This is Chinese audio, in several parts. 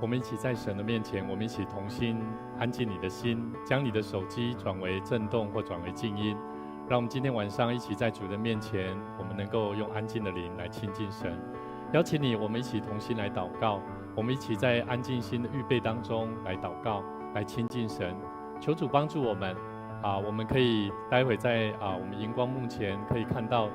我们一起在神的面前，我们一起同心安静你的心，将你的手机转为震动或转为静音。让我们今天晚上一起在主的面前，我们能够用安静的灵来亲近神。邀请你，我们一起同心来祷告，我们一起在安静心的预备当中来祷告，来亲近神。求主帮助我们我们可以待会在我们荧光幕前可以看到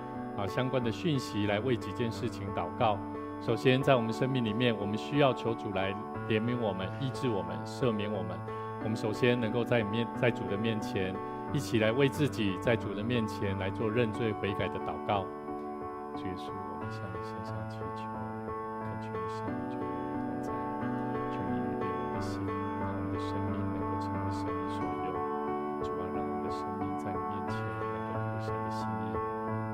相关的讯息，来为几件事情祷告。首先，在我们生命里面，我们需要求主来怜悯我们、医治我们、赦免我们。我们首先能够在主的面前，一起来为自己在主的面前来做认罪悔改的祷告。主耶稣，我们向你献上祈求，恳求你圣灵就与我们同在，求你预备我们的心，让我们的生命能够成为神你所有。主啊，让我们的生命在你面前能够合神的心意。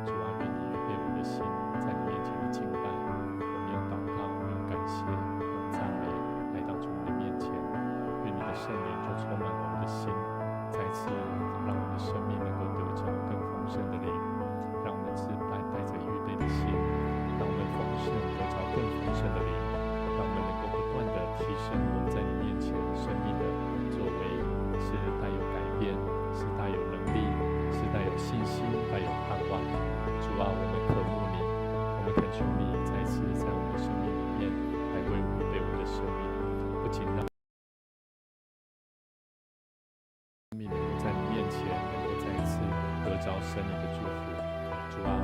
主啊，愿你预备我们的心，在你面前的敬拜。用祷告、用感谢、用赞美来到主你的面前，愿你的圣灵就充满我们的心，再次让我们的生命能够得着更丰盛的灵，让我们自带着预备的心，让我们丰盛得着更丰盛的灵，让我们能够不断的提升我们在你面前生命的作为，是带有改变，是带有能力，是带有信心，带有盼望。主啊，我们渴慕你，我们恳求你再次在我们的生命里面来为我们预备我们的生命，不仅让生命能够在你面前能够再一次得着神你的祝福。主啊，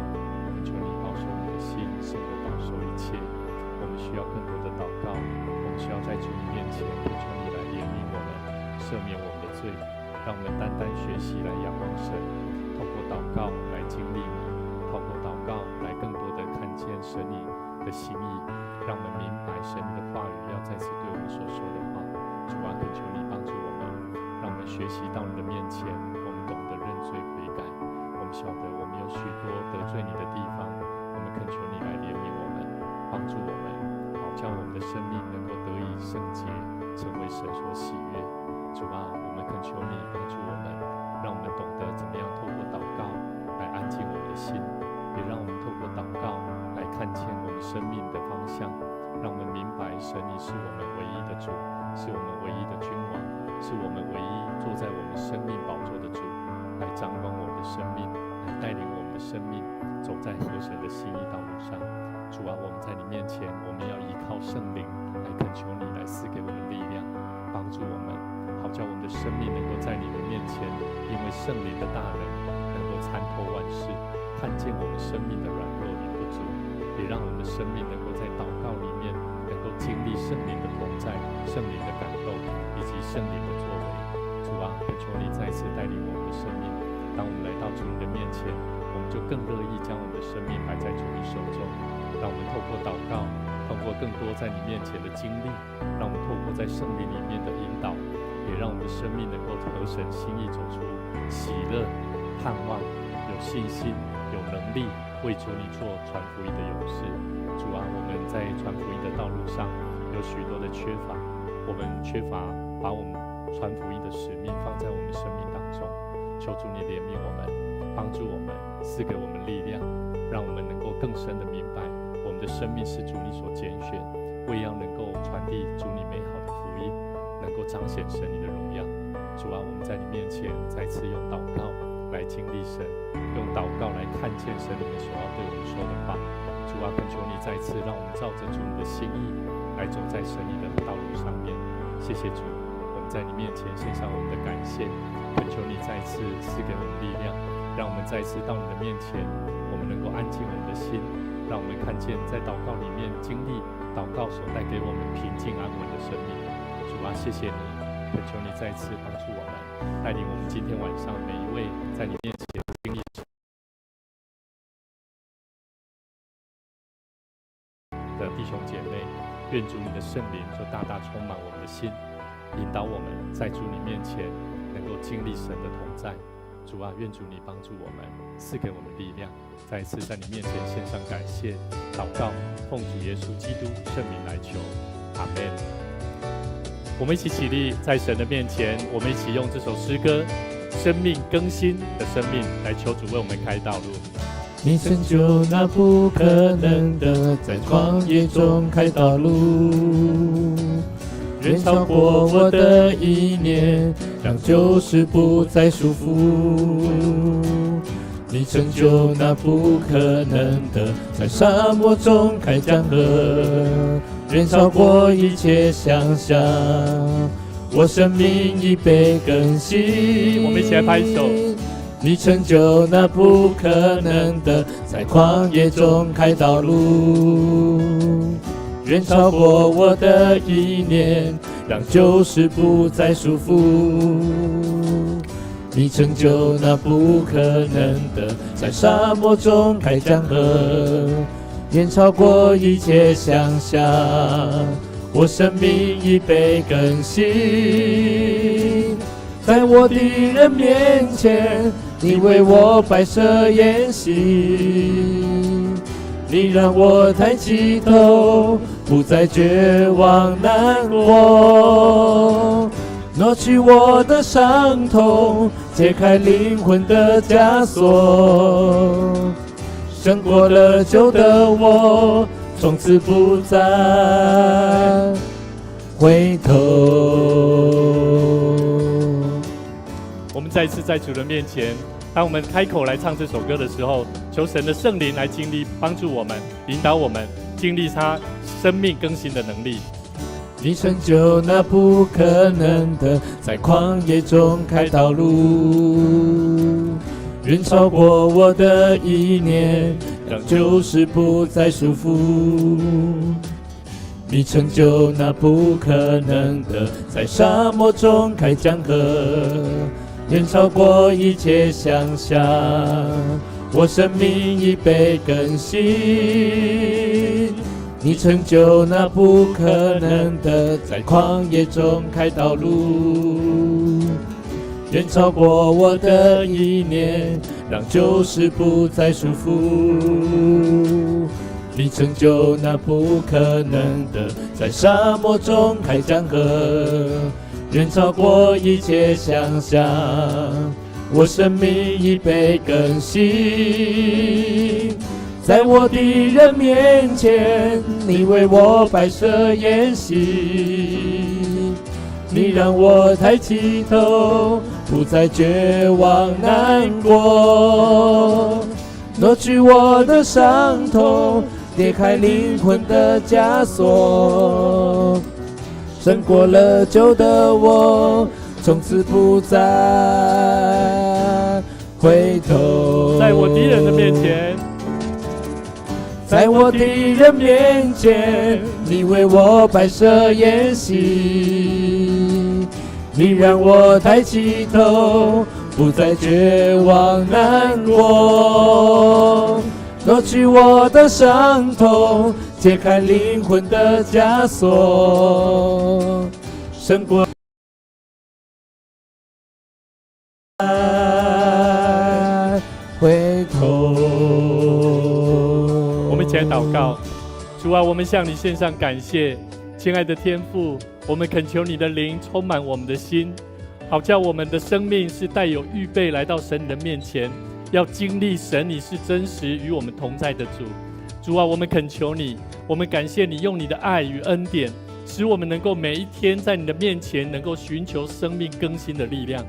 恳求你保守我们的心，胜过保守一切。我们需要更多的祷告，我们需要在主你面前恳求你来怜悯我们，赦免我们的罪，让我们单单学习来仰望神，透过祷告来经历你，透过祷告来更多的看见神你的心意，让我们明白神你的话语要再次对我们所说的话。主啊，恳求你帮助我们，让我们学习到你的面前，我们懂得认罪悔改。我们晓得我们有许多得罪你的地方，我们恳求你来怜悯我们，帮助我们，好叫我们的生命能够得以圣洁，成为神所喜悦。主啊，我们恳求你帮助我们，让我们懂得怎么样透过祷告来安静我们的心，也让我们透过祷告来看见我们生命的方向，让我们明白神你是我们唯一的主，是我们唯一的君王，是我们唯一坐在我们生命宝座的主，来掌管我们的生命，来带领我们的生命走在合神的心意道路上。主啊，我们在你面前，我们要依靠圣灵来恳求你来赐给我们力量，帮助我们，好叫我们的生命能够在你的面前，因为圣灵的大能能够参透万事，看见我们生命的软弱与不足，也让我们的生命能够在祷告里面能够经历圣灵的同在、圣灵的感动以及圣灵的作为。主啊，恳求你再次带领我们的生命，当我们来到主你的面前，我们就更乐意将我们的生命摆在主你手中，让我们透过祷告，透过更多在你面前的经历，让我们透过在圣灵里面的引导，也让我们的生命能够合神心意，走出喜乐、盼望、有信心、有能力为主你做传福音的勇士。主啊，我们在传福音的道路上有许多的缺乏，我们缺乏把我们传福音的使命放在我们生命当中。求主你怜悯我们，帮助我们，赐给我们力量，让我们能够更深的明白我们的生命是主你所拣选，为要能够传递主你美好的福音，能够彰显神你的荣耀。主啊，我们在你面前再次用祷告来经历神，用祷告来看见神你们所要对我们说的话。主啊，恳求你再次让我们照着主你的心意来走在神你的道路上面。谢谢主，我们在你面前献上我们的感谢，恳求你再次赐给我们力量，让我们再次到你的面前，我们能够安静我们的心，让我们看见在祷告里面经历祷告所带给我们平静安稳的生命。主啊，谢谢你，恳求你再次帮助我们，带领我们今天晚上每一位在你面前经历的弟兄姐妹，愿主你的圣灵就大大充满我们的心，引导我们在主你面前能够经历神的同在。主啊，愿主你帮助我们，赐给我们力量，再一次在你面前献上感谢祷告，奉主耶稣基督圣名来求，阿们。我们一起起立，在神的面前，我们一起用这首诗歌生命更新的生命来求主为我们开道路。你成就那不可能的，在旷野中开道路。远超过我的意念，让旧事不再束缚。你成就那不可能的，在沙漠中开江河，远超过一切想象。我生命已被更新，我们一起来拍手。你成就那不可能的，在旷野中开道路，远超过我的意念，让旧事不再束缚。你成就那不可能的，在沙漠中开江河，远超过一切想象。我生命已被更新，在我敌人面前，你为我摆设筵席。你让我抬起头，不再绝望难过，挪去我的伤痛，解开灵魂的枷锁。胜过了旧的我，从此不再回头。我们再一次在主的面前，当我们开口来唱这首歌的时候，求神的圣灵来经历，帮助我们，引导我们经历他生命更新的能力。你成就那不可能的，在旷野中开道路，远超过我的意念，让旧事不再束缚。你成就那不可能的，在沙漠中开江河，远超过一切想象。我生命已被更新，你成就那不可能的，在旷野中开道路，远超过我的意念，让旧事不再束缚。你成就那不可能的，在沙漠中开江河，远超过一切想象。我生命已被更新，在我敌人面前，你为我摆设筵席。你让我抬起头，不再绝望难过，挪去我的伤痛，解开灵魂的枷锁。胜过了旧的我，从此不再回头。在我敌人的面前，在我敌人面前，你为我摆设筵席。你让我抬起头，不再绝望难过，挪去我的伤痛，解开灵魂的枷锁。胜过回头。我们一起来祷告。主啊，我们向你献上感谢，亲爱的天父，我们恳求你的灵充满我们的心，好叫我们的生命是带有预备来到神你的面前，要经历神你是真实与我们同在的主。主啊，我们恳求你，我们感谢你用你的爱与恩典，使我们能够每一天在你的面前能够寻求生命更新的力量。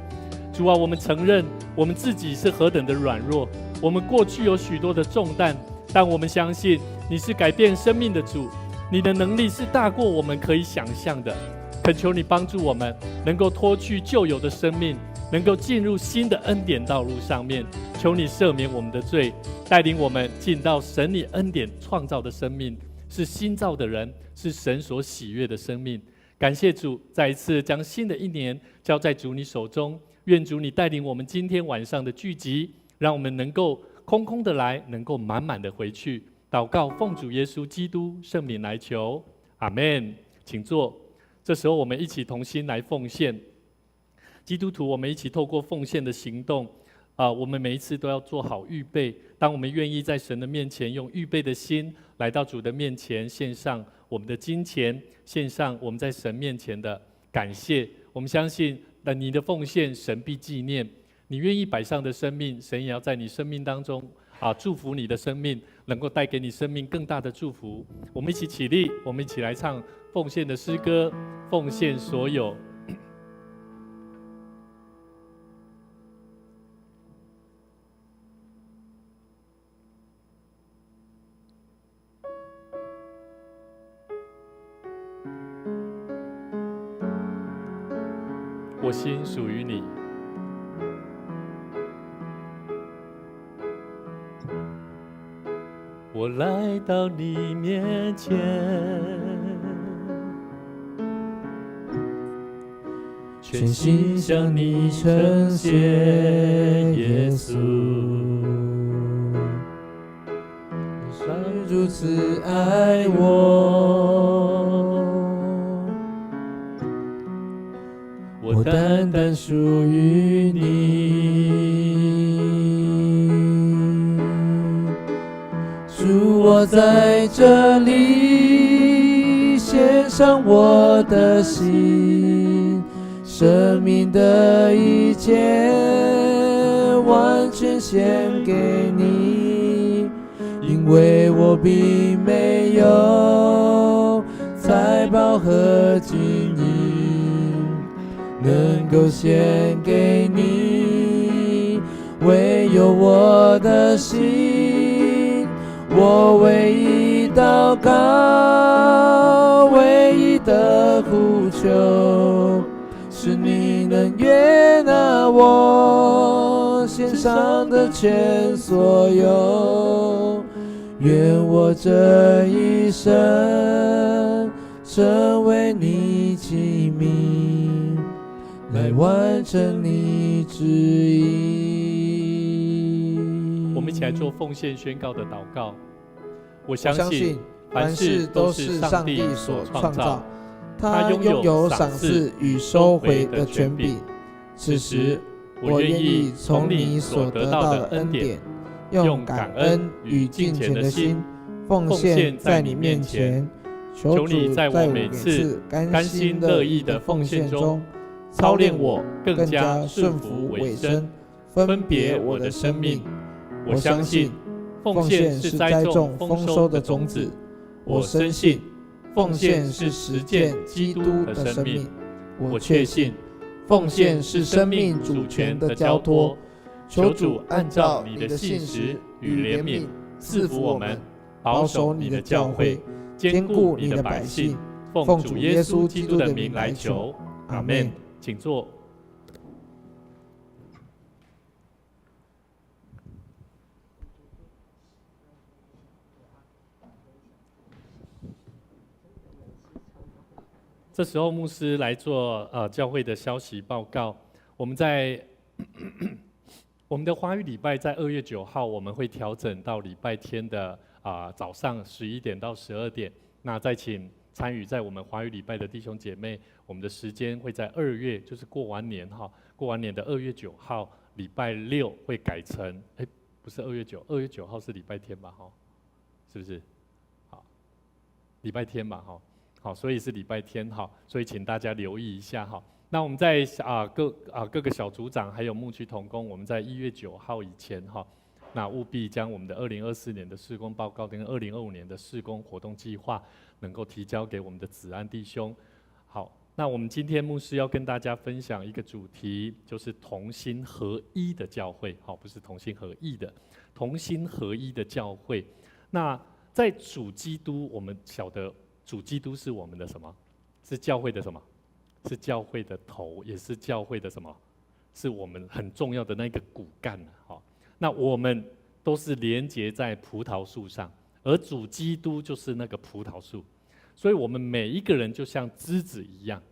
主啊，我们承认我们自己是何等的软弱，我们过去有许多的重担，但我们相信你是改变生命的主，你的能力是大过我们可以想象的。恳求你帮助我们能够脱去旧有的生命，能够进入新的恩典道路上面。求你赦免我们的罪，带领我们进到神你恩典创造的生命，是新造的人，是神所喜悦的生命。感谢主，再一次将新的一年交在主你手中，愿主你带领我们今天晚上的聚集，让我们能够空空的来，能够满满的回去。祷告奉主耶稣基督圣名来求，阿们。请坐。这时候我们一起同心来奉献。基督徒，我们一起透过奉献的行动，我们每一次都要做好预备。当我们愿意在神的面前用预备的心来到主的面前，献上我们的金钱，献上我们在神面前的感谢。我们相信你的奉献神必纪念，你愿意摆上的生命，神也要在你生命当中祝福你的生命，能够带给你生命更大的祝福。我们一起起立，我们一起来唱奉献的诗歌，奉献所有。我心属于你。我来到你面前，全心向你呈现，耶稣，你如此爱我，我单单属于你。主，我在这里献上我的心，生命的一切完全献给你，因为我并没有财宝和金银能够献给你，唯有我的心，我唯一祷告，唯一的呼求，是你能悦纳我献上的全所有。愿我这一生成为你器皿，来完成你旨意。我们一起来做奉献宣告的祷告。我相信凡事都是上帝所创造，他拥有赏赐与收回的权柄。此时，我愿意从你所得到的恩典，用感恩与敬虔的心，奉献在你面前。求你在我每次甘心乐意的奉献中，操练我更加顺服委身，分别我的生命。我相信奉献是栽种丰收的种子，我深信奉献是实践基督的生命，我确信奉献是生命主权的交托。求主按照你的信实与怜悯赐福我们，保守你的教会，坚固你的百姓。奉主耶稣基督的名来求，阿们。请坐。这时候牧师来做教会的消息报告。我们在我们的华语礼拜在2月9号，我们会调整到礼拜天的早上11点到12点。那再请参与在我们华语礼拜的弟兄姐妹，我们的时间会在2月，就是过完年的2月9号，礼拜6会改成，不是2月9号是礼拜天吧？是不是？好，礼拜天嘛，好，所以是礼拜天，所以请大家留意一下哈。那我们在各个小组长还有牧区同工，我们在1月9号以前那务必将我们的2024年的事工报告跟2025年的事工活动计划能够提交给我们的子安弟兄。好，那我们今天牧师要跟大家分享一个主题，就是同心合一的教会，不是同心合意的，同心合一的教会。那在主基督，我们晓得主基督是我们的什么？是教会的什么？是教会的头，也是教会的什么？是我们很重要的那个骨干。那我们都是连结在葡萄树上，而主基督就是那个葡萄树，所以我们每一个人就像枝子一样。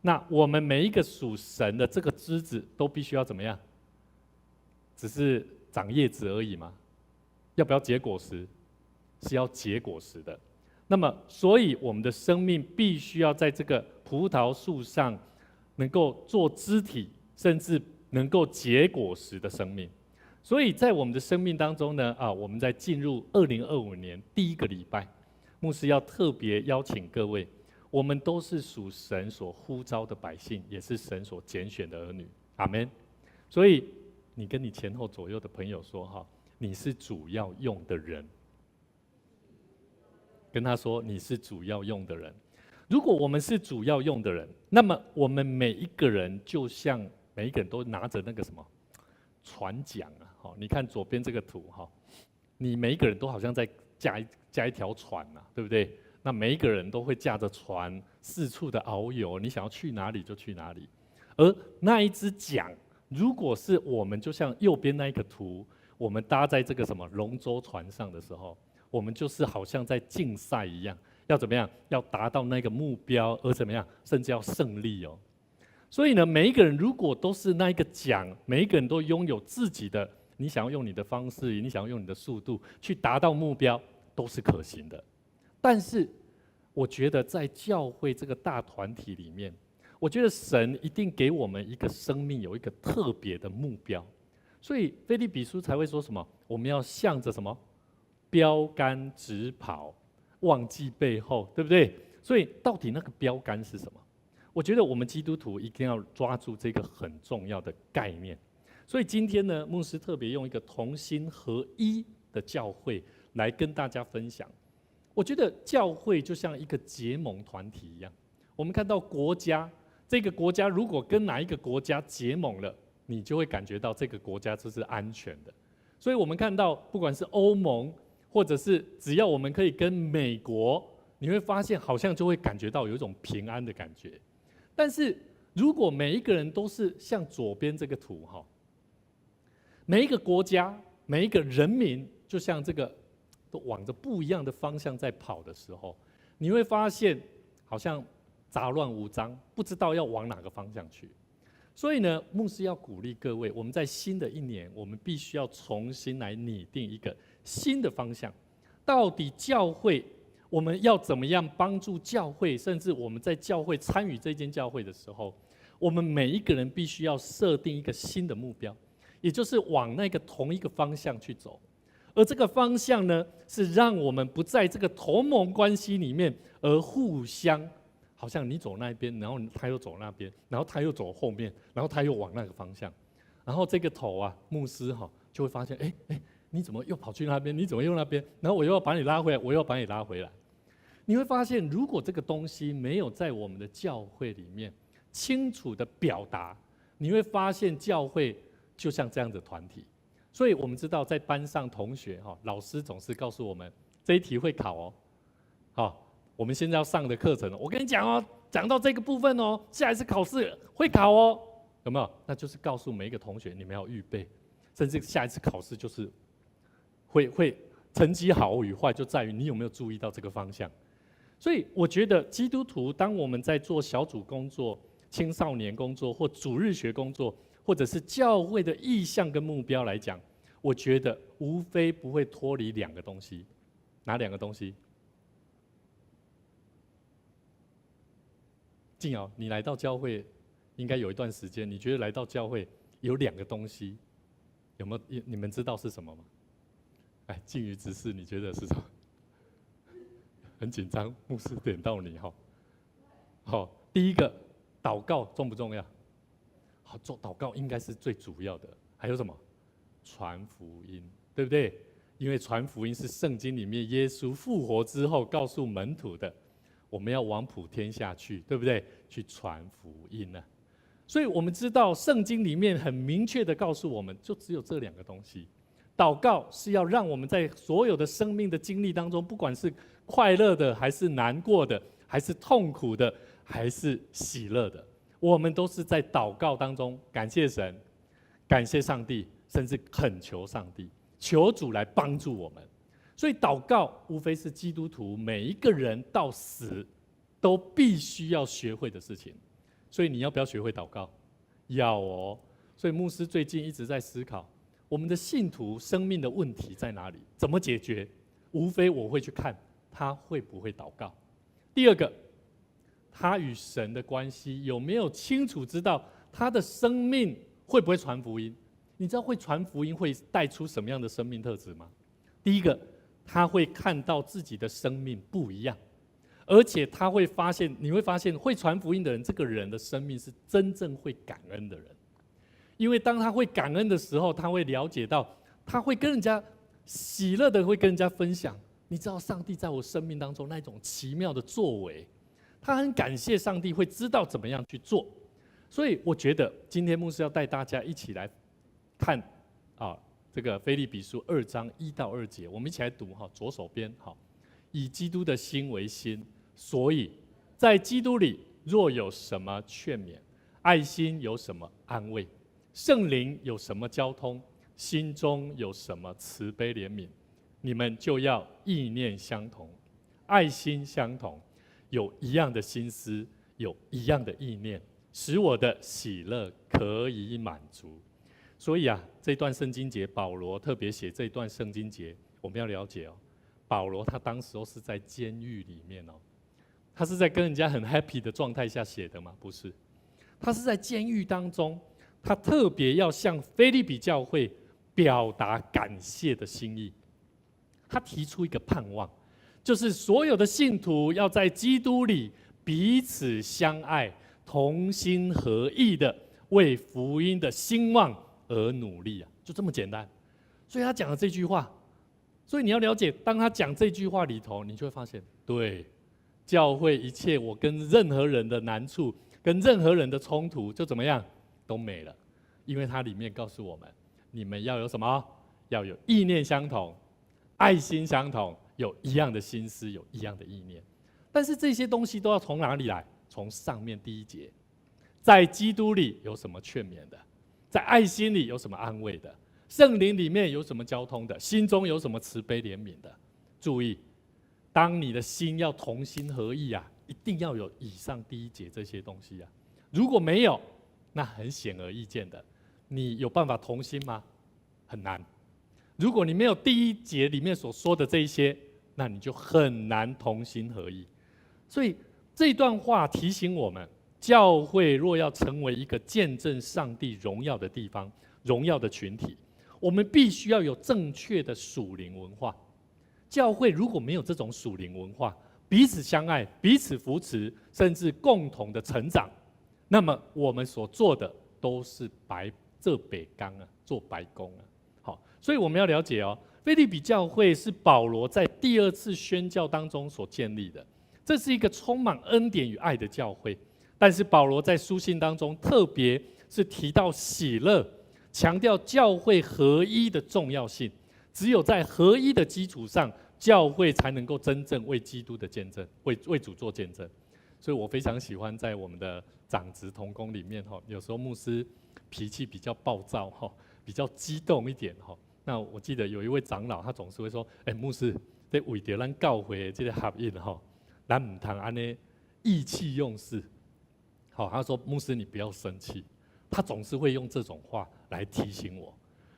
那我们每一个属神的这个枝子都必须要怎么样？只是长叶子而已吗？要不要结果实？是要结果实的。那么，所以我们的生命必须要在这个葡萄树上能够做肢体，甚至能够结果实的生命。所以在我们的生命当中呢，我们在进入2025年第一个礼拜，牧师要特别邀请各位，我们都是属神所呼召的百姓，也是神所拣选的儿女，阿们。所以你跟你前后左右的朋友说你是主要用的人。跟他说你是主要用的人。如果我们是主要用的人，那么我们每一个人就像每一个人都拿着那个什么船桨啊，好，你看左边这个图哈，你每一个人都好像在驾一条船啊，对不对？那每一个人都会驾着船四处的遨游，你想要去哪里就去哪里。而那一只桨，如果是我们就像右边那一个图，我们搭在这个什么龙舟船上的时候，我们就是好像在竞赛一样，要怎么样？要达到那个目标，而怎么样？甚至要胜利哦。所以呢，每一个人如果都是那一个桨，每一个人都拥有自己的，你想要用你的方式，你想要用你的速度去达到目标，都是可行的。但是，我觉得在教会这个大团体里面，我觉得神一定给我们一个生命有一个特别的目标，所以腓立比书才会说什么？我们要向着什么？标杆直跑，忘记背后，对不对？所以到底那个标杆是什么？我觉得我们基督徒一定要抓住这个很重要的概念。所以今天呢，牧师特别用一个同心合一的教会来跟大家分享。我觉得教会就像一个结盟团体一样，我们看到国家，这个国家如果跟哪一个国家结盟了，你就会感觉到这个国家这是安全的。所以我们看到，不管是欧盟，或者是只要我们可以跟美国，你会发现好像就会感觉到有一种平安的感觉。但是如果每一个人都是像左边这个图哈，每一个国家、每一个人民，就像这个都往着不一样的方向在跑的时候，你会发现好像杂乱无章，不知道要往哪个方向去。所以呢，牧师要鼓励各位，我们在新的一年，我们必须要重新来拟定一个新的方向。到底教会我们要怎么样帮助教会，甚至我们在教会参与这间教会的时候，我们每一个人必须要设定一个新的目标，也就是往那个同一个方向去走。而这个方向呢，是让我们不在这个同盟关系里面，而互相好像你走那边，然后他又走那边，然后他又走后面，然后他又往那个方向，然后这个头啊，牧师就会发现，你怎么又跑去那边？你怎么又那边？然后我又要把你拉回来，我又要把你拉回来。你会发现，如果这个东西没有在我们的教会里面清楚的表达，你会发现教会就像这样的团体。所以我们知道，在班上同学老师总是告诉我们，这一题会考哦，我们现在要上的课程，我跟你讲哦，讲到这个部分哦，下一次考试会考哦，有没有？那就是告诉每一个同学，你们要预备，甚至下一次考试就是会成绩好与坏，就在于你有没有注意到这个方向。所以我觉得基督徒，当我们在做小组工作、青少年工作或主日学工作，或者是教会的意向跟目标来讲，我觉得无非不会脱离两个东西。哪两个东西？静瑶，你来到教会应该有一段时间，你觉得来到教会有两个东西，有没有？你们知道是什么吗？静瑜执事，你觉得是什么？很紧张，牧师点到你好，第一个，祷告重不重要？好，做祷告应该是最主要的。还有什么？传福音，对不对？因为传福音是圣经里面耶稣复活之后告诉门徒的，我们要往普天下去，对不对？去传福音呢。所以我们知道圣经里面很明确的告诉我们，就只有这两个东西。祷告是要让我们在所有的生命的经历当中，不管是快乐的，还是难过的，还是痛苦的，还是喜乐的，我们都是在祷告当中感谢神、感谢上帝，甚至恳求上帝，求主来帮助我们。所以祷告无非是基督徒每一个人到死都必须要学会的事情。所以你要不要学会祷告？要哦。所以牧师最近一直在思考，我们的信徒生命的问题在哪里？怎么解决？无非我会去看他会不会祷告。第二个，他与神的关系有没有清楚知道他的生命会不会传福音？你知道会传福音会带出什么样的生命特质吗？第一个，他会看到自己的生命不一样，而且他会发现，你会发现会传福音的人，这个人的生命是真正会感恩的人。因为当他会感恩的时候，他会了解到他会跟人家喜乐的会跟人家分享。你知道上帝在我生命当中那种奇妙的作为，他很感谢上帝会知道怎么样去做。所以我觉得今天牧师要带大家一起来看这个腓立比书2章1到2节，我们一起来读左手边以基督的心为心，所以在基督里若有什么劝勉，爱心有什么安慰，圣灵有什么交通，心中有什么慈悲怜悯，你们就要意念相同，爱心相同，有一样的心思，有一样的意念，使我的喜乐可以满足。所以这段圣经节，保罗特别写这一段圣经节，我们要了解保罗他当时是在监狱里面他是在跟人家很 happy 的状态下写的吗？不是，他是在监狱当中，他特别要向腓立比教会表达感谢的心意。他提出一个盼望，就是所有的信徒要在基督里彼此相爱，同心合意的为福音的兴旺而努力就这么简单。所以他讲了这句话，所以你要了解，当他讲这句话里头，你就会发现，对，教会一切我跟任何人的难处，跟任何人的冲突，就怎么样都没了，因为它里面告诉我们，你们要有什么？要有意念相同，爱心相同，有一样的心思，有一样的意念。但是这些东西都要从哪里来？从上面第1节，在基督里有什么劝勉的？在爱心里有什么安慰的？圣灵里面有什么交通的？心中有什么慈悲怜悯的？注意，当你的心要同心合意一定要有以上第1节这些东西如果没有，那很显而易见的，你有办法同心吗？很难。如果你没有第1节里面所说的这一些，那你就很难同心合意。所以这段话提醒我们，教会若要成为一个见证上帝荣耀的地方、荣耀的群体，我们必须要有正确的属灵文化。教会如果没有这种属灵文化，彼此相爱、彼此扶持，甚至共同的成长，那么我们所做的都是做白工做白工好，所以我们要了解腓立比教会是保罗在第2次宣教当中所建立的，这是一个充满恩典与爱的教会。但是保罗在书信当中，特别是提到喜乐，强调教会合一的重要性。只有在合一的基础上，教会才能够真正为基督的见证，为主做见证。所以我非常喜欢在我们的长职同工里面有时候牧师脾气比较暴躁比较激动一点那我记得有一位长老，他总是会说：“牧师，在为着咱教会的这个合一咱唔通安尼意气用事。”他说：“牧师，你不要生气。”他总是会用这种话来提醒我。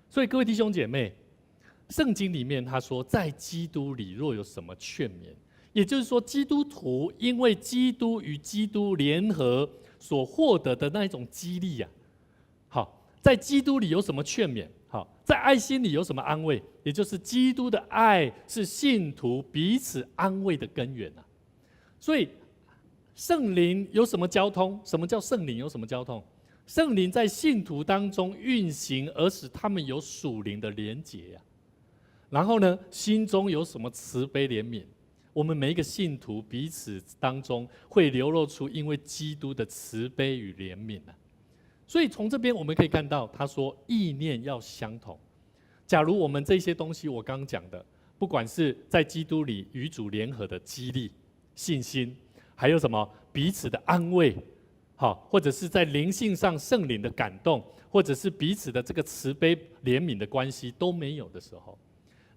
所以各位弟兄姐妹，圣经里面他说，在基督里若有什么劝勉，也就是说，基督徒因为基督与基督联合所获得的那一种激励好，在基督里有什么劝勉？好，在爱心里有什么安慰？也就是基督的爱是信徒彼此安慰的根源所以圣灵有什么交通？什么叫圣灵有什么交通？圣灵在信徒当中运行，而使他们有属灵的连结然后呢，心中有什么慈悲怜悯？我们每一个信徒彼此当中会流露出因为基督的慈悲与怜悯所以从这边我们可以看到，他说意念要相同。假如我们这些东西我刚刚讲的，不管是在基督里与主联合的激励、信心，还有什么彼此的安慰，或者是在灵性上圣灵的感动，或者是彼此的这个慈悲怜悯的关系都没有的时候，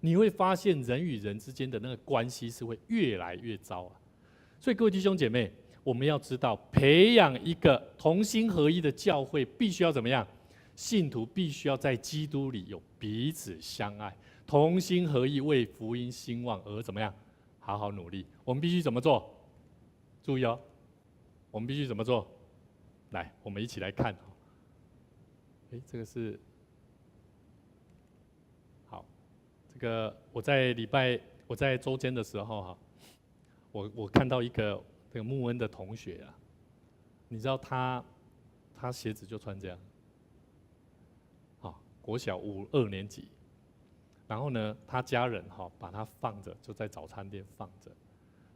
你会发现人与人之间的那个关系是会越来越糟所以各位弟兄姐妹，我们要知道，培养一个同心合一的教会，必须要怎么样？信徒必须要在基督里有彼此相爱，同心合意为福音兴旺而怎么样？好好努力。我们必须怎么做？注意我们必须怎么做？来，我们一起来看这个是好，这个我在周间的时候我看到一个这个穆恩的同学你知道他鞋子就穿这样，国小2年级，然后呢，他家人把它放着，就在早餐店放着。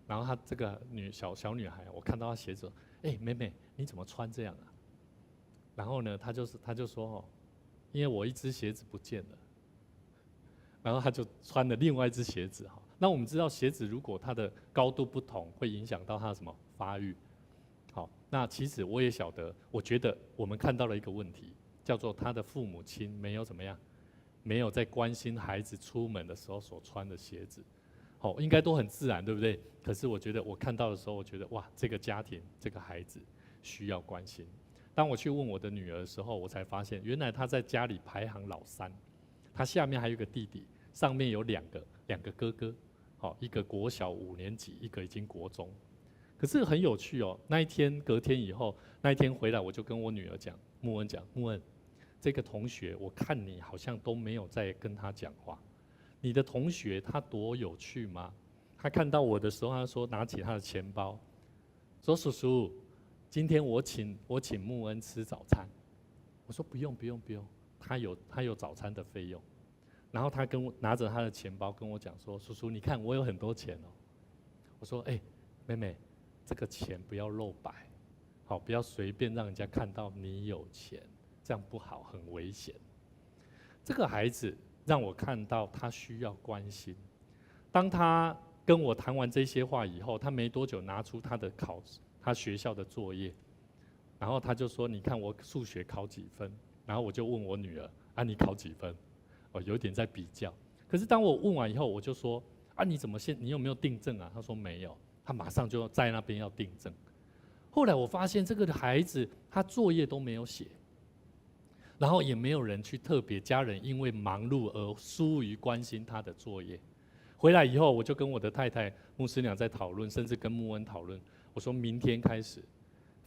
然后他这个小女孩，我看到她鞋子，妹妹你怎么穿这样啊？然后呢，他就说因为我一只鞋子不见了。然后他就穿了另外一只鞋子哈。那我们知道鞋子如果它的高度不同，会影响到它的什么发育。好，那其实我也晓得，我觉得我们看到了一个问题，叫做他的父母亲没有怎么样，没有在关心孩子出门的时候所穿的鞋子。好，应该都很自然，对不对？可是我觉得我看到的时候，我觉得哇，这个家庭这个孩子需要关心。当我去问我的女儿的时候，我才发现原来她在家里排行老3。他下面还有一个弟弟，上面有两个哥哥，一个国小5年级，一个已经国中。可是很有趣哦，隔天以后，那一天回来，我就跟我女儿讲，木恩讲，木恩，这个同学我看你好像都没有在跟他讲话，你的同学他多有趣吗？他看到我的时候，他说拿起他的钱包，说叔叔，今天我请木恩吃早餐。我说不用，他有早餐的费用。然后他拿着他的钱包跟我讲说：“叔叔，你看我有很多钱哦。”我说：“妹妹，这个钱不要露白，好，不要随便让人家看到你有钱，这样不好，很危险。”这个孩子让我看到他需要关心。当他跟我谈完这些话以后，他没多久拿出他学校的作业，然后他就说：“你看我数学考几分？”然后我就问我女儿：“啊，你考几分？”有点在比较。可是当我问完以后，我就说：“啊，你有没有订正啊？”他说没有，他马上就在那边要订正。后来我发现这个孩子他作业都没有写，然后也没有人去特别，家人因为忙碌而疏于关心他的作业。回来以后，我就跟我的太太牧师娘在讨论，甚至跟穆恩讨论。我说明天开始，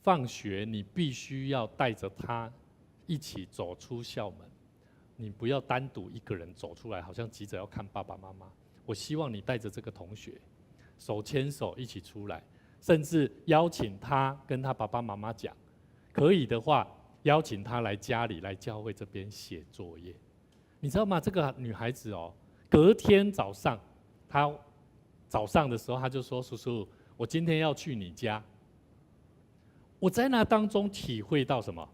放学你必须要带着他一起走出校门。你不要单独一个人走出来，好像急着要看爸爸妈妈。我希望你带着这个同学，手牵手一起出来，甚至邀请他跟他爸爸妈妈讲，可以的话，邀请他来家里来教会这边写作业。你知道吗？这个女孩子隔天早上，她早上的时候，她就说：“叔叔，我今天要去你家。”我在那当中体会到什么？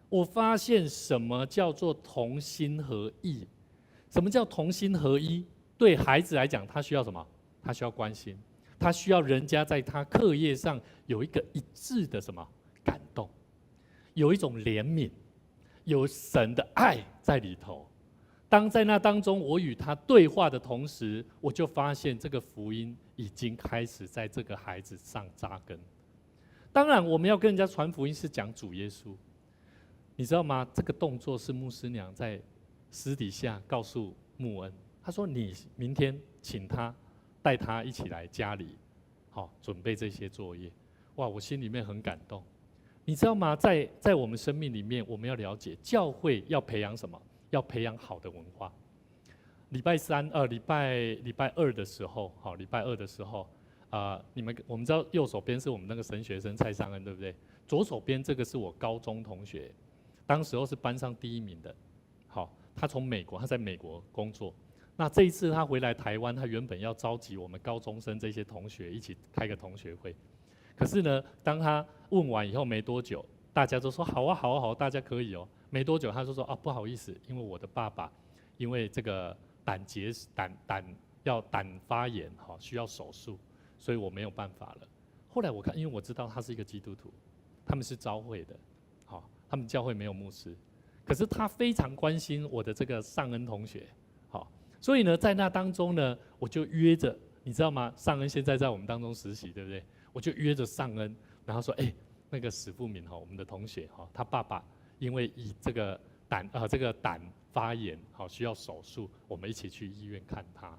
我发现什么叫做同心合意？什么叫同心合一？对孩子来讲，他需要什么？他需要关心，他需要人家在他课业上有一个一致的什么感动，有一种怜悯，有神的爱在里头。当在那当中，我与他对话的同时，我就发现这个福音已经开始在这个孩子上扎根。当然，我们要跟人家传福音是讲主耶稣。你知道吗？这个动作是牧师娘在私底下告诉穆恩，她说：“你明天请他带他一起来家里，准备这些作业。”哇，我心里面很感动。你知道吗？在我们生命里面，我们要了解教会要培养什么？要培养好的文化。礼拜二的时候，我们知道右手边是我们那个神学生蔡尚恩，对不对？左手边这个是我高中同学。当时候是班上第1名的，他在美国工作。那这一次他回来台湾，他原本要召集我们高中生这些同学一起开个同学会。可是呢，当他问完以后没多久，大家都说好啊，大家可以哦。没多久他就说不好意思，因为我的爸爸因为这个胆发炎需要手术，所以我没有办法了。后来我看，因为我知道他是一个基督徒，他们是召会的。他们教会没有牧师，可是他非常关心我的这个尚恩同学，所以呢，在那当中呢，我就约着，你知道吗？尚恩现在在我们当中实习，对不对？我就约着尚恩，然后说：“那个史富敏我们的同学他爸爸因为这个胆发炎需要手术，我们一起去医院看他。”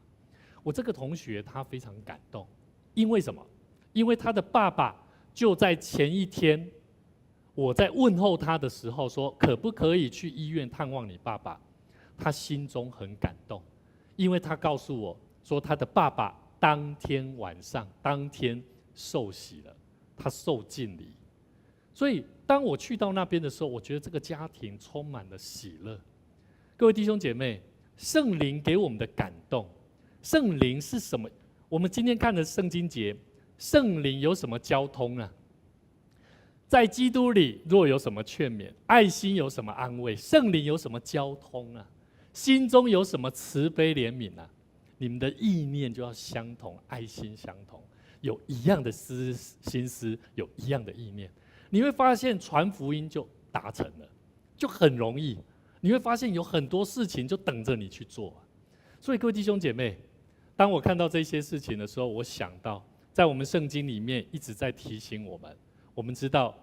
我这个同学他非常感动，因为什么？因为他的爸爸就在前一天。我在问候他的时候说：“可不可以去医院探望你爸爸？”他心中很感动，因为他告诉我说，他的爸爸当天晚上受洗了，他受浸礼。所以当我去到那边的时候，我觉得这个家庭充满了喜乐。各位弟兄姐妹，圣灵给我们的感动，圣灵是什么？我们今天看的圣经节，圣灵有什么交通呢？在基督里若有什么劝勉，爱心有什么安慰，圣灵有什么交通啊？心中有什么慈悲怜悯啊？你们的意念就要相同，爱心相同，有一样的心思，有一样的意念，你会发现传福音就达成了，就很容易。你会发现有很多事情就等着你去做。所以各位弟兄姐妹，当我看到这些事情的时候，我想到在我们圣经里面一直在提醒我们。我们知道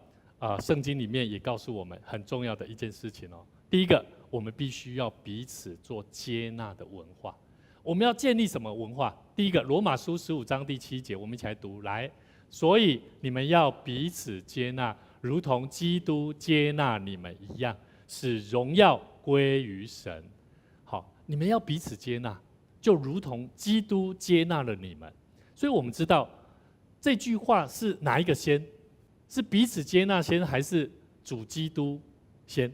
圣经里面也告诉我们很重要的一件事情哦。第一个，我们必须要彼此做接纳的文化。我们要建立什么文化？第一个，罗马书15章第7节，我们一起来读。来，所以你们要彼此接纳，如同基督接纳你们一样，使荣耀归于神。好，你们要彼此接纳，就如同基督接纳了你们。所以我们知道这句话是哪一个先？是彼此接纳先，还是主基督先？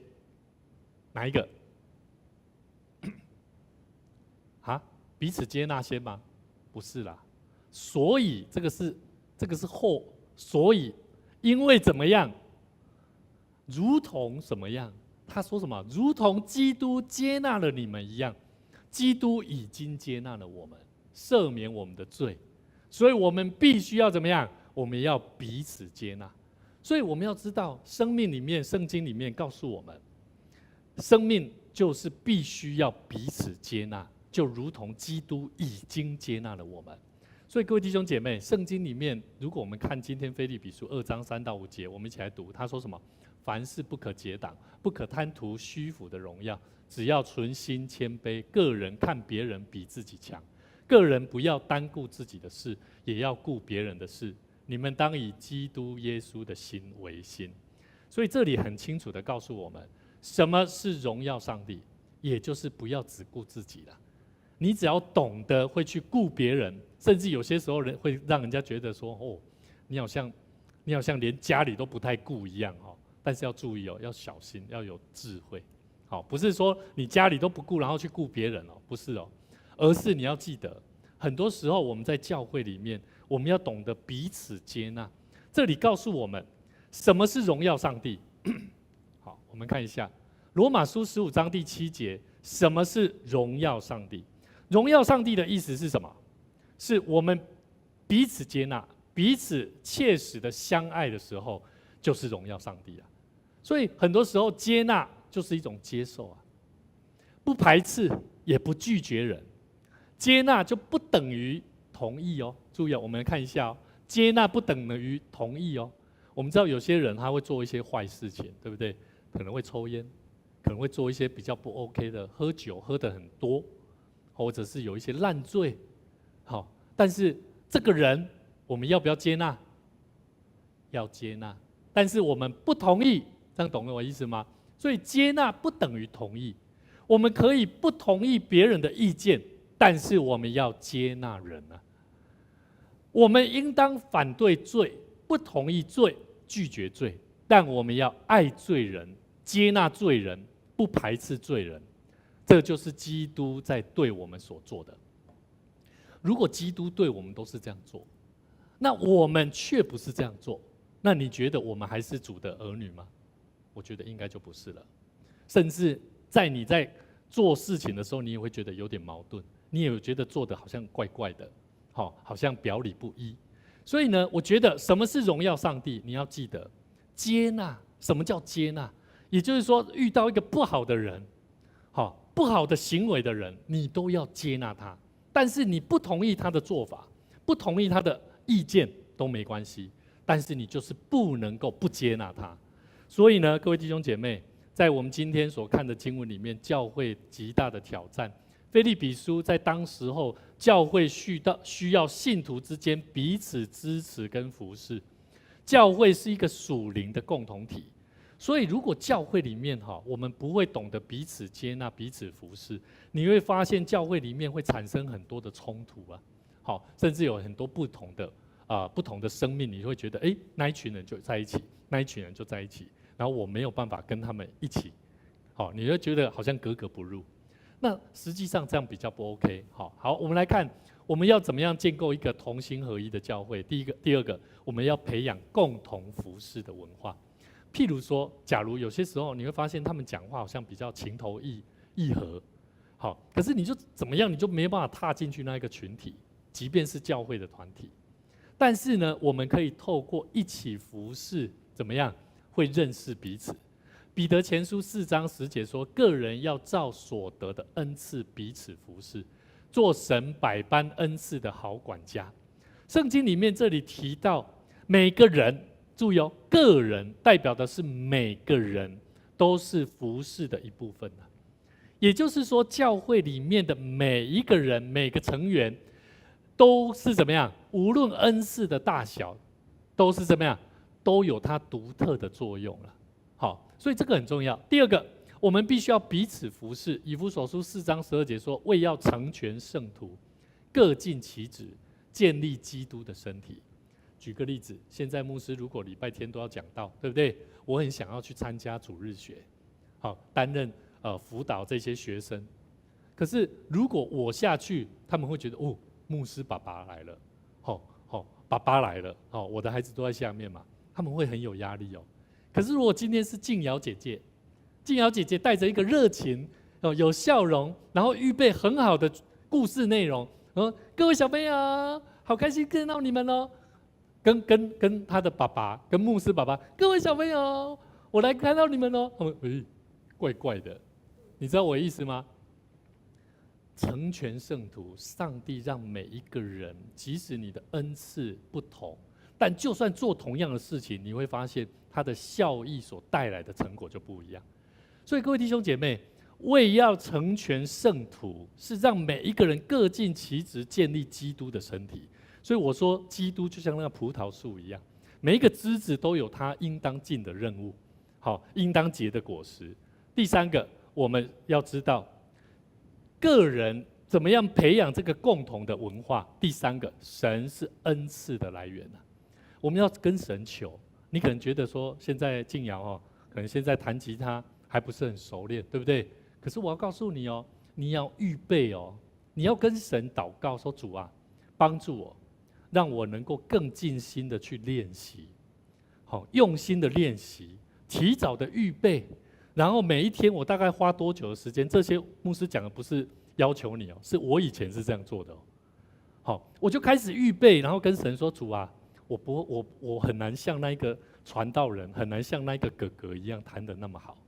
哪一个？啊，彼此接纳先吗？不是啦。所以这个是后，所以因为怎么样？如同什么样？他说什么？如同基督接纳了你们一样，基督已经接纳了我们，赦免我们的罪，所以我们必须要怎么样？我们要彼此接纳。所以我们要知道，生命里面、圣经里面告诉我们，生命就是必须要彼此接纳，就如同基督已经接纳了我们。所以各位弟兄姐妹，圣经里面，如果我们看今天腓立比书2章3到5节，我们一起来读。他说什么？凡事不可结党，不可贪图虚浮的荣耀，只要存心谦卑，个人看别人比自己强，个人不要单顾自己的事，也要顾别人的事。你们当以基督耶稣的心为心。所以这里很清楚的告诉我们，什么是荣耀上帝，也就是不要只顾自己了。你只要懂得会去顾别人，甚至有些时候会让人家觉得说，哦，你好像连家里都不太顾一样哦。但是要注意哦，要小心，要有智慧。好，不是说你家里都不顾，然后去顾别人哦，不是哦，而是你要记得，很多时候我们在教会里面，我们要懂得彼此接纳。这里告诉我们，什么是荣耀上帝？好，我们看一下罗马书15章第7节，什么是荣耀上帝？荣耀上帝的意思是什么？是我们彼此接纳，彼此切实的相爱的时候，就是荣耀上帝啊。所以很多时候接纳就是一种接受啊，不排斥也不拒绝人。接纳就不等于同意哦，注意哦，我们来看一下哦，接纳不等于同意哦。我们知道有些人他会做一些坏事情，对不对？可能会抽烟，可能会做一些比较不 OK 的，喝酒喝得很多，或者是有一些烂醉。好，但是这个人我们要不要接纳？要接纳，但是我们不同意，这样懂了我意思吗？所以接纳不等于同意，我们可以不同意别人的意见，但是我们要接纳人啊。我们应当反对罪，不同意罪，拒绝罪，但我们要爱罪人，接纳罪人，不排斥罪人。这就是基督在对我们所做的。如果基督对我们都是这样做，那我们却不是这样做，那你觉得我们还是主的儿女吗？我觉得应该就不是了。甚至你在做事情的时候，你也会觉得有点矛盾，你也觉得做的好像怪怪的，好像表里不一。所以呢，我觉得什么是荣耀上帝？你要记得接纳。什么叫接纳？也就是说，遇到一个不好的人，不好的行为的人，你都要接纳他。但是你不同意他的做法，不同意他的意见都没关系，但是你就是不能够不接纳他。所以呢，各位弟兄姐妹，在我们今天所看的经文里面，教会极大的挑战。腓立比书在当时候，教会需要信徒之间彼此支持跟服侍。教会是一个属灵的共同体，所以如果教会里面我们不会懂得彼此接纳、彼此服侍，你会发现教会里面会产生很多的冲突啊，甚至有很多不同的生命，你会觉得那一群人就在一起，那一群人就在一起，然后我没有办法跟他们一起，你会觉得好像格格不入。那实际上这样比较不 OK。好，我们来看我们要怎么样建构一个同心合一的教会。第二个，我们要培养共同服事的文化。譬如说，假如有些时候你会发现他们讲话好像比较情投意合，好，可是你就怎么样，你就没有办法踏进去那一个群体，即便是教会的团体。但是呢，我们可以透过一起服事，怎么样会认识彼此？彼得前书4章10节说，个人要照所得的恩赐彼此服事，做神百般恩赐的好管家。圣经里面这里提到每个人，注意哦，个人代表的是每个人都是服事的一部分。也就是说，教会里面的每一个人、每个成员都是怎么样？无论恩赐的大小，都是怎么样？都有它独特的作用了。好，所以这个很重要。第二个，我们必须要彼此服事。以弗所书4章12节说：“为要成全圣徒，各尽其职，建立基督的身体。”举个例子，现在牧师如果礼拜天都要讲道，对不对？我很想要去参加主日学，好，担任辅导这些学生。可是如果我下去，他们会觉得哦，牧师爸爸来了，爸爸来了，我的孩子都在下面嘛，他们会很有压力哦。可是如果今天是静瑶姐姐，静瑶姐姐带着一个热情，有笑容，然后预备很好的故事内容，各位小朋友，好开心见到你们哦。跟他的爸爸，跟牧师爸爸，各位小朋友，我来看到你们哦。他们怪怪的，你知道我的意思吗？成全圣徒，上帝让每一个人，即使你的恩赐不同，但就算做同样的事情，你会发现它的效益所带来的成果就不一样。所以各位弟兄姐妹，为要成全圣徒，是让每一个人各尽其职，建立基督的身体。所以我说，基督就像那个葡萄树一样，每一个枝子都有它应当尽的任务，好，应当结的果实。第三个，我们要知道个人怎么样培养这个共同的文化。第三个，神是恩赐的来源。我们要跟神求。你可能觉得说，现在静瑶可能现在弹吉他还不是很熟练，对不对？可是我要告诉你哦，你要预备哦，你要跟神祷告说，主啊，帮助我，让我能够更尽心的去练习，好，用心的练习，提早的预备，然后每一天我大概花多久的时间？这些牧师讲的不是要求你哦，是我以前是这样做的哦。好，我就开始预备，然后跟神说：“主啊，我很难像那一个传道人，很难像那一个哥哥一样弹得那么好。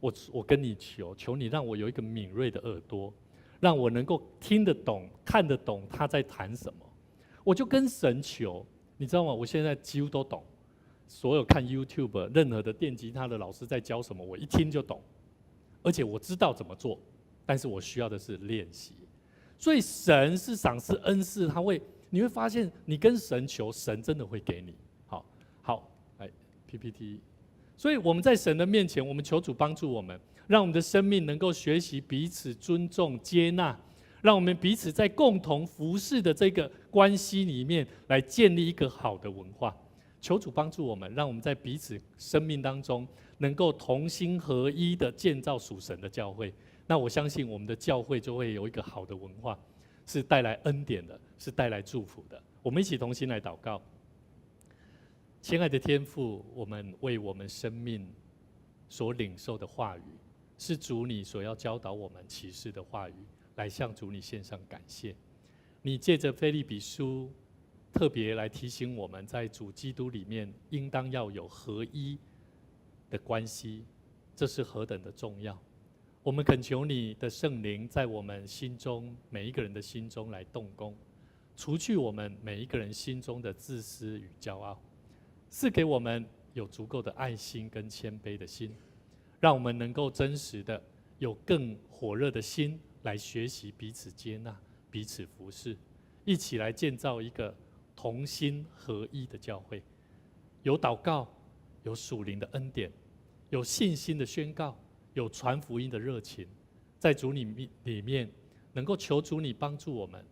我跟你求你让我有一个敏锐的耳朵，让我能够听得懂、看得懂他在谈什么。”我就跟神求，你知道吗？我现在几乎都懂，所有看 YouTube 任何的电吉他的老师在教什么，我一听就懂，而且我知道怎么做，但是我需要的是练习。所以神是赏赐恩赐，你会发现你跟神求，神真的会给你。好，来 PPT。所以我们在神的面前，我们求主帮助我们，让我们的生命能够学习彼此尊重、接纳。让我们彼此在共同服事的这个关系里面，来建立一个好的文化。求主帮助我们，让我们在彼此生命当中，能够同心合一的建造属神的教会。那我相信我们的教会就会有一个好的文化，是带来恩典的，是带来祝福的。我们一起同心来祷告。亲爱的天父，我们为我们生命所领受的话语，是主你所要教导我们启示的话语，来向主你献上感谢。你借着腓立比书特别来提醒我们，在主基督里面应当要有合一的关系，这是何等的重要。我们恳求你的圣灵在我们心中，每一个人的心中来动工，除去我们每一个人心中的自私与骄傲，赐给我们有足够的爱心跟谦卑的心，让我们能够真实的有更火热的心来学习彼此接纳、彼此服侍，一起来建造一个同心合一的教会。有祷告，有属灵的恩典，有信心的宣告，有传福音的热情，在主里面能够求主你帮助我们，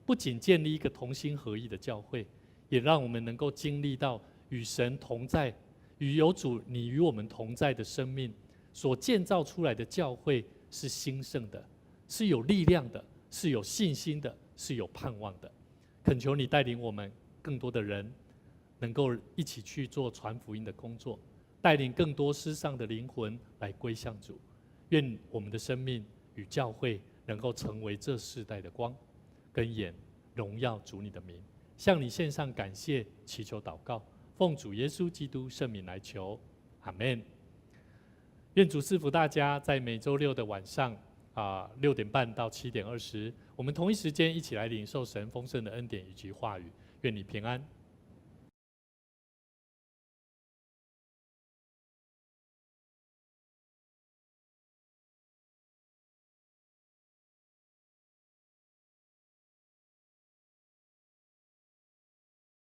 不仅建立一个同心合一的教会，也让我们能够经历到与神同在，与有主你与我们同在的生命所建造出来的教会是兴盛的，是有力量的，是有信心的，是有盼望的。恳求你带领我们更多的人，能够一起去做传福音的工作，带领更多失丧的灵魂来归向主。愿我们的生命与教会能够成为这世代的光跟盐，荣耀主你的名。向你献上感谢，祈求祷告，奉主耶稣基督圣名来求，阿们。愿主赐福大家，在每周六的晚上6点半到7点20，我们同一时间一起来领受神丰盛的恩典以及话语。愿你平安。